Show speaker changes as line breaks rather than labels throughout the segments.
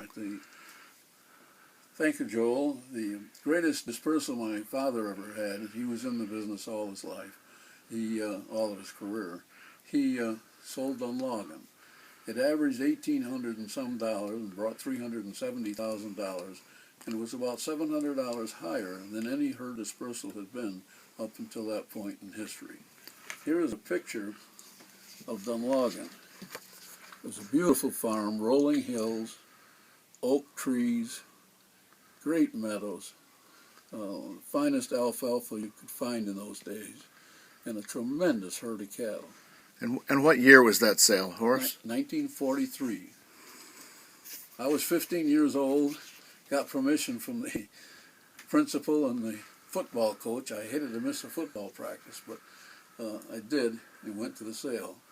I think. Thank you, Joel. The greatest dispersal my father ever had, he was in the business all his life, all of his career. He sold Dunloggin. It averaged $1,800 and some dollars and brought $370,000, and it was about $700 higher than any herd dispersal had been up until that point in history. Here is a picture of Dunloggin. It was a beautiful farm, rolling hills, oak trees, great meadows, finest alfalfa you could find in those days, and a tremendous herd of cattle.
And what year was that sale, Horace?
1943. I was 15 years old, got permission from the principal and the football coach. I hated to miss a football practice, but I did and went to the sale,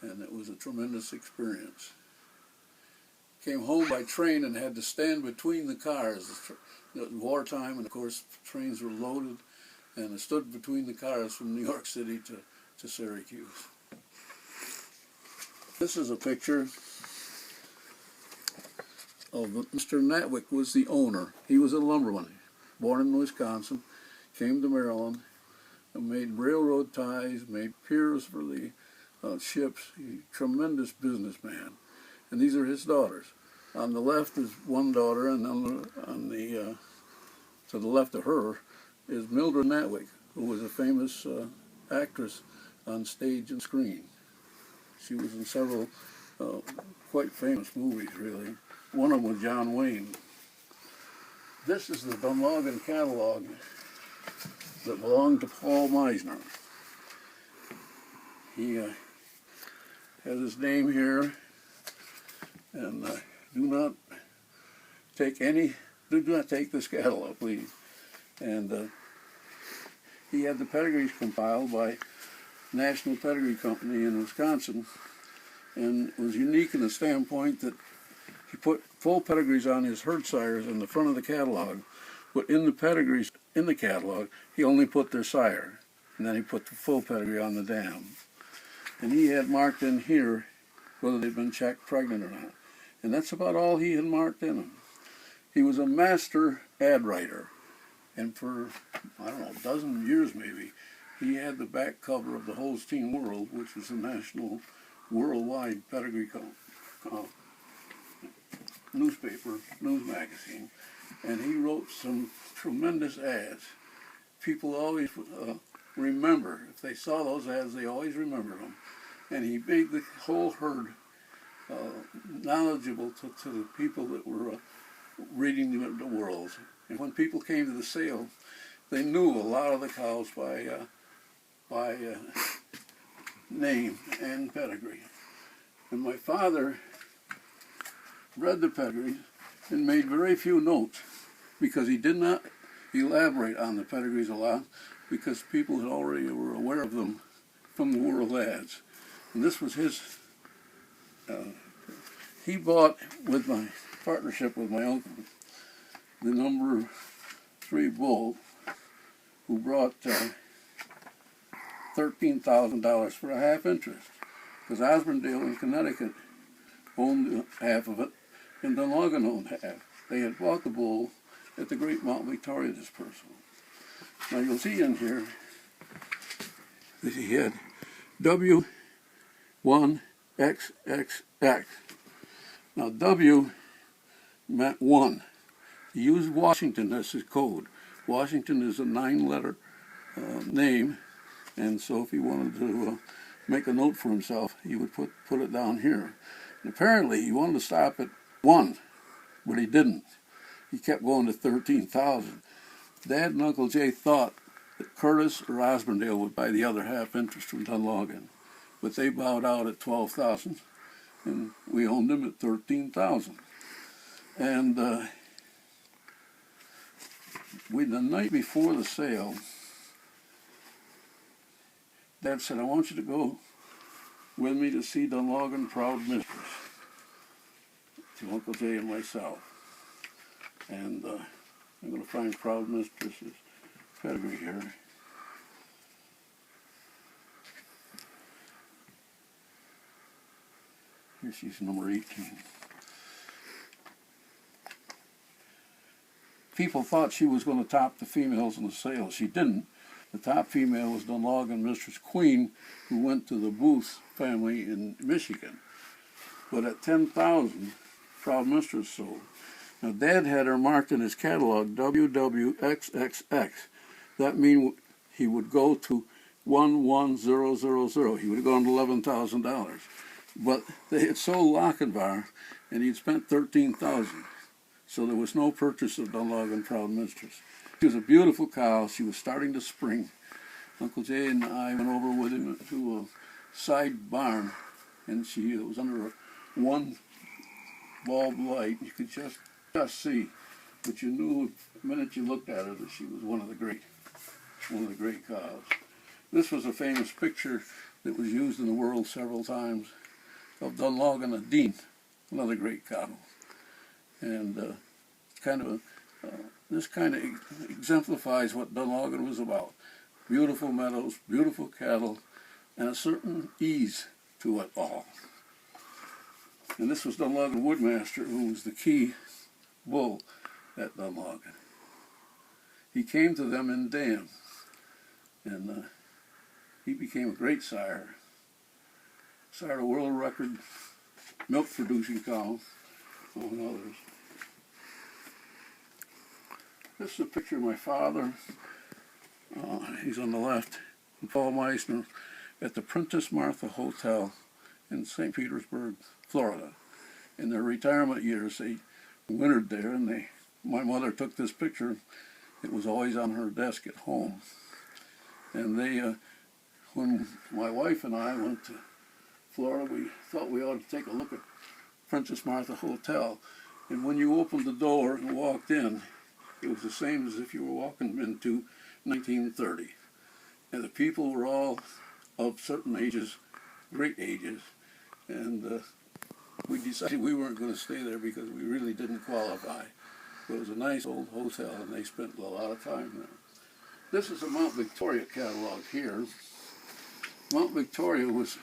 and it was a tremendous experience. Came home by train and had to stand between the cars. It was wartime, and of course trains were loaded, and I stood between the cars from New York City to Syracuse. This is a picture of Mr. Natwick was the owner. He was a lumberman, born in Wisconsin, came to Maryland, and made railroad ties, made piers for the ships. He's a tremendous businessman. And these are his daughters. On the left is one daughter, and to the left of her is Mildred Natwick, who was a famous actress on stage and screen. She was in several quite famous movies, really. One of them was John Wayne. This is the Dunloggin catalog that belonged to Paul Meisner. He has his name here, and do not take this catalog, please. And he had the pedigrees compiled by National Pedigree Company in Wisconsin, and it was unique in the standpoint that he put full pedigrees on his herd sires in the front of the catalog, but in the pedigrees in the catalog, he only put their sire, and then he put the full pedigree on the dam. And he had marked in here whether they'd been checked pregnant or not. And that's about all he had marked in them. He was a master ad writer, and for, I don't know, a dozen years maybe, he had the back cover of the Holstein World, which was a national, worldwide pedigree newspaper, news magazine, and he wrote some tremendous ads. People always remember, if they saw those ads, they always remembered them. And he made the whole herd knowledgeable to the people that were reading the world. And when people came to the sale, they knew a lot of the cows by name and pedigree. And my father read the pedigree and made very few notes, because he did not elaborate on the pedigrees a lot, because people had already were aware of them from the world ads. And this was his, he bought, with my partnership with my uncle, the number 3 bull, who brought $13,000 for a half interest, because Osborndale in Connecticut owned half of it, and Dunloggin owned half. They had bought the bull at the Great Mount Victoria Dispersal. Now you'll see in here that he had W1XXX. Now W meant 1. He used Washington as his code. Washington is a 9-letter name, and so if he wanted to make a note for himself, he would put it down here. And apparently he wanted to stop at 1, but he didn't. He kept going to 13,000. Dad and Uncle Jay thought that Curtis or Osborndale would buy the other half interest from Dunloggin, but they bowed out at 12,000, and we owned him at 13,000. And the night before the sale, Dad said, "I want you to go with me to see Dunloggin Proud Mistress," to Uncle Jay and myself. And I'm going to find Proud Mistress's pedigree here. Here she's number 18. people thought she was going to top the females in the sales. She didn't. The top female was Dunloggin Mistress Queen, who went to the Booth family in Michigan. But at 10,000, Proud Mistress sold. Now, Dad had her marked in his catalog WWXXX. That means he would go to 11000. He would have gone to $11,000. But they had sold Lochinvar, and he'd spent $13,000. So there was no purchase of Dunloggin Proud Mistress. She was a beautiful cow. She was starting to spring. Uncle Jay and I went over with him to a side barn, and it was under a one bulb light. You could just see, but you knew the minute you looked at her that she was one of the great cows. This was a famous picture that was used in the world several times of Dunloggin a Dean, another great cow, and this kind of exemplifies what Dunloggin was about. Beautiful meadows, beautiful cattle, and a certain ease to it all. And this was Dunloggin Woodmaster, who was the key bull at Dunloggin. He came to them in dam, and he became a great sire. Sired a world record milk producing cow, among others. This is a picture of my father. He's on the left, and Paul Meissner at the Princess Martha Hotel in St. Petersburg, Florida. In their retirement years, they wintered there, and my mother took this picture. It was always on her desk at home. And when my wife and I went to Florida, we thought we ought to take a look at Princess Martha Hotel. And when you opened the door and walked in, it was the same as if you were walking into 1930. And the people were all of certain ages, great ages, and we decided we weren't going to stay there because we really didn't qualify. But it was a nice old hotel, and they spent a lot of time there. This is a Mount Victoria catalog here. Mount Victoria was